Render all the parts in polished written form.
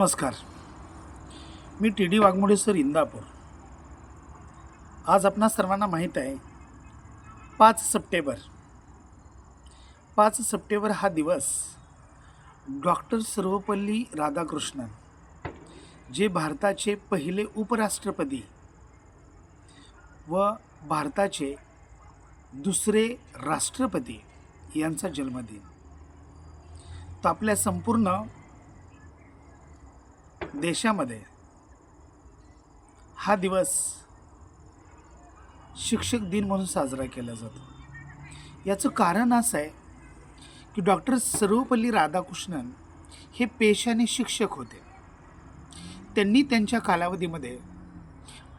नमस्कार. मी T D Waghmode sir, Indapur. आज आपणा सर्वांना माहीत आहे 5 सप्टेंबर. 5 सप्टेंबर हा दिवस डॉक्टर सर्वपल्ली राधाकृष्णन, जे भारताचे पहिले उपराष्ट्रपती व भारताचे दुसरे राष्ट्रपती यांचा जन्मदिन. तर आपल्या संपूर्ण देशामध्ये हा दिवस शिक्षक दिन म्हणून साजरा केला जातो. याचं कारण असं आहे की डॉक्टर सर्वपल्ली राधाकृष्णन हे पेशाने शिक्षक होते. त्यांनी त्यांच्या कालावधीमध्ये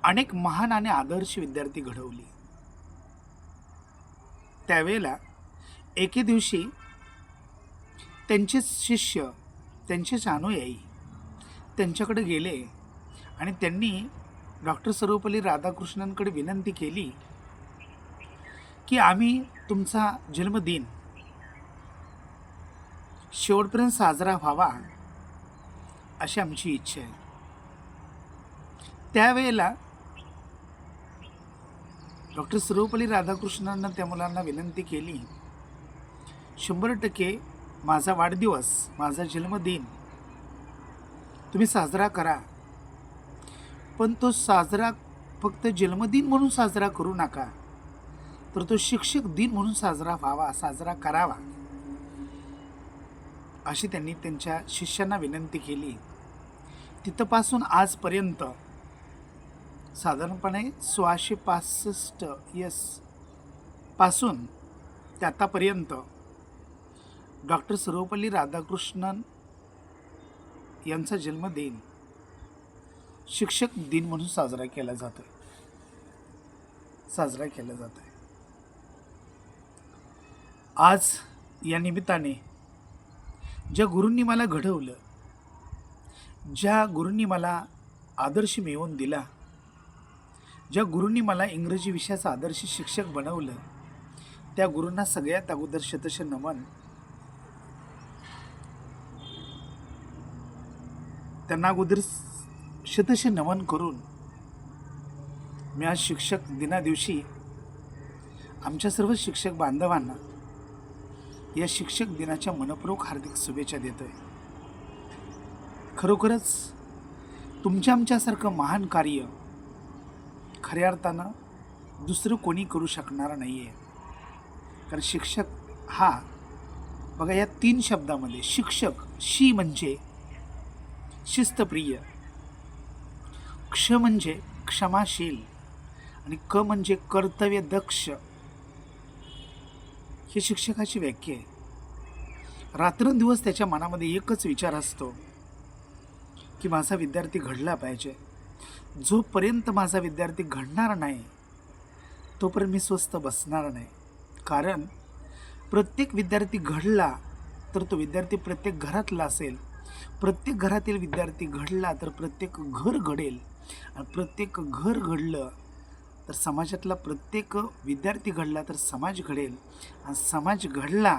अनेक महान आणि आदर्श विद्यार्थी घडवले. त्यावेळेला एके दिवशी त्यांचे शिष्य, त्यांचेच अनुयायी त्यांच्याकडे गेले आणि त्यांनी डॉक्टर सर्वपल्ली राधाकृष्णनकडे विनंती केली की आम्ही तुमचा जन्मदिन शेवटपर्यंत साजरा व्हावा अशी आमची इच्छा आहे. त्यावेळेला डॉक्टर सर्वपल्ली राधाकृष्णननं त्या मुलांना विनंती केली, 100% माझा वाढदिवस, माझा जन्मदिन तुम्ही साजरा करा, पण तो साजरा फक्त जन्मदिन म्हणून साजरा करू नका, तर तो शिक्षक दिन म्हणून साजरा व्हावा, साजरा करावा, अशी त्यांनी त्यांच्या शिष्यांना विनंती केली. तिथपासून आजपर्यंत साधारणपणे 1665 पासून ते आतापर्यंत डॉक्टर सर्वपल्ली राधाकृष्णन यांचा जन्मदिन शिक्षक दिन म्हणून साजरा केला जातो. आज या निमित्ताने ज्या गुरूंनी मला घडवलं, ज्या गुरूंनी मला आदर्श मिळवून दिला, ज्या गुरूंनी मला इंग्रजी विषयाचा आदर्श शिक्षक बनवलं, त्या गुरूंना सगळ्यात अगोदर शतश नमन. त्यांना अगोदर शतश नमन करून मी आज शिक्षक दिना दिवशी आमच्या सर्व शिक्षक बांधवांना या शिक्षक दिनाच्या मनपूर्वक हार्दिक शुभेच्छा देतोय. खरोखरच तुमच्या आमच्यासारखं महान कार्य खऱ्या अर्थानं दुसरं कोणी करू शकणार नाही आहे. कारण शिक्षक हा बघा, या 3 शब्दामध्ये शिक्षक, शी म्हणजे शिस्तप्रिय, क्ष म्हणजे क्षमाशील आणि क म्हणजे कर्तव्यदक्ष, ही शिक्षकाची व्याख्या आहे. रात्रंदिवस त्याच्या मनामध्ये एकच विचार असतो की माझा विद्यार्थी घडला पाहिजे. जोपर्यंत माझा विद्यार्थी घडणार नाही तोपर्यंत मी स्वस्थ बसणार नाही. कारण प्रत्येक विद्यार्थी घडला तर तो विद्यार्थी प्रत्येक घरातला असेल, प्रत्येक घरातील विद्यार्थी घडला तर प्रत्येक घर घडेल, आणि प्रत्येक घर घडलं तर समाजातला प्रत्येक विद्यार्थी घडला तर समाज घडेल, आणि समाज घडला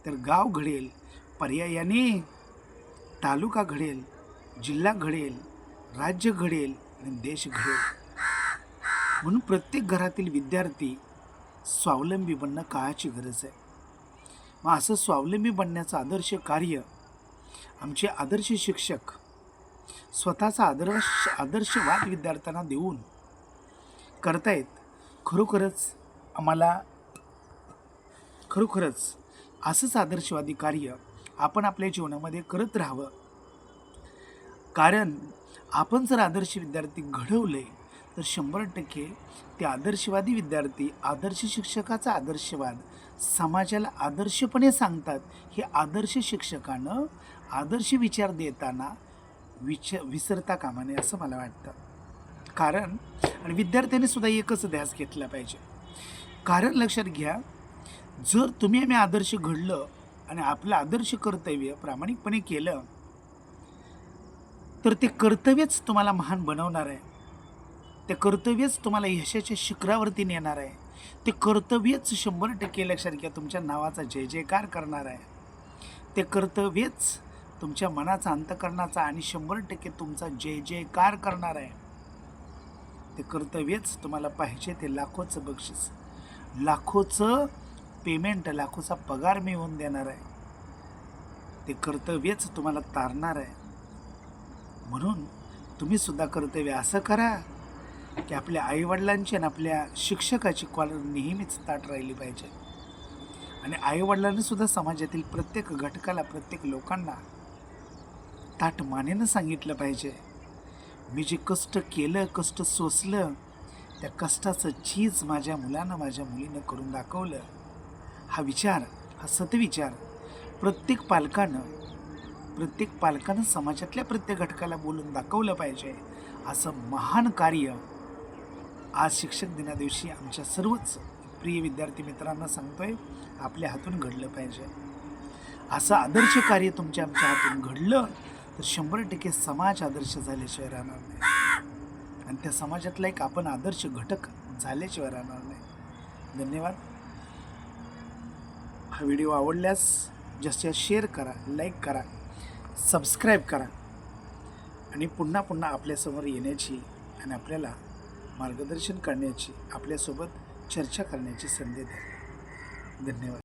तर गाव घडेल, पर्यायाने तालुका घडेल, जिल्हा घडेल, राज्य घडेल आणि देश घडेल. म्हणून प्रत्येक घरातील विद्यार्थी स्वावलंबी बनणं काळाची गरज आहे. मग असं स्वावलंबी बनण्याचं आदर्श कार्य आमचे आदर्श शिक्षक स्वतःचा आदर्शवाद विद्यार्थ्यांना देऊन करतायत. खरोखरच असंच आदर्शवादी कार्य आपण आपल्या जीवनामध्ये करत राहावं. कारण आपण जर आदर्श विद्यार्थी घडवले तर 100% ते आदर्शवादी विद्यार्थी आदर्श शिक्षकाचा आदर्शवाद समाजाला आदर्शपणे सांगतात. हे आदर्श शिक्षकानं आदर्श विचार देताना विसरता कामा नये असं मला वाटतं. कारण आणि विद्यार्थ्यांनी सुद्धा एकच ध्यास घेतला पाहिजे. कारण लक्षात घ्या, जर तुम्ही आम्ही आदर्श घडलं आणि आपलं आदर्श कर्तव्य प्रामाणिकपणे केलं तर ते कर्तव्यच तुम्हाला महान बनवणार आहे. ते कर्तव्यच तुम्हाला यशाच्या शिखरावरती नेणार आहे. ते कर्तव्यच 100% लक्षात घ्या तुमच्या नावाचा जय जयकार करणार आहे. ते कर्तव्यच तुमच्या मनाचा, अंतःकरणाचा आणि 100% तुमचा जय जयकार करणार आहे. ते कर्तव्यच तुम्हाला पाहिजे. ते लाखोचं बक्षीस, लाखोचं पेमेंट, लाखोचा पगार मिळवून देणार आहे. ते कर्तव्यच तुम्हाला तारणार आहे. म्हणून तुम्ही सुद्धा कर्तव्य असं करा की आपल्या आईवडिलांची आणि आपल्या शिक्षकाची कॉलर नेहमीच ताट राहिली पाहिजे. आणि आईवडिलांनी सुद्धा समाजातील प्रत्येक घटकाला, प्रत्येक लोकांना ताठ मानेनं सांगितलं पाहिजे, मी जे कष्ट केलं, कष्ट सोसलं, त्या कष्टाचं चीज माझ्या मुलानं, माझ्या मुलीनं करून दाखवलं. हा विचार, हा सत्विचार प्रत्येक पालकानं समाजातल्या प्रत्येक घटकाला बोलून दाखवलं पाहिजे. असं महान कार्य आज शिक्षक दिना दिवशी आमच्या सर्वच प्रिय विद्यार्थी मित्रांना सांगतोय, आपल्या हातून घडलं पाहिजे. असं आदर्श कार्य तुमच्या आमच्या हातून घडलं तर 100% समाज आदर्श झाल्याशिवाय राहणार नाही. आणि त्या समाजातला एक आपण आदर्श घटक झाल्याशिवाय राहणार नाही. धन्यवाद. हा व्हिडिओ आवडल्यास जास्तीत जास्त शेअर करा, लाईक करा, सबस्क्राईब करा आणि पुन्हा पुन्हा आपल्यासमोर येण्याची आणि आपल्याला मार्गदर्शन करण्याची, आपल्यासोबत चर्चा करण्याची संधी द्या. धन्यवाद.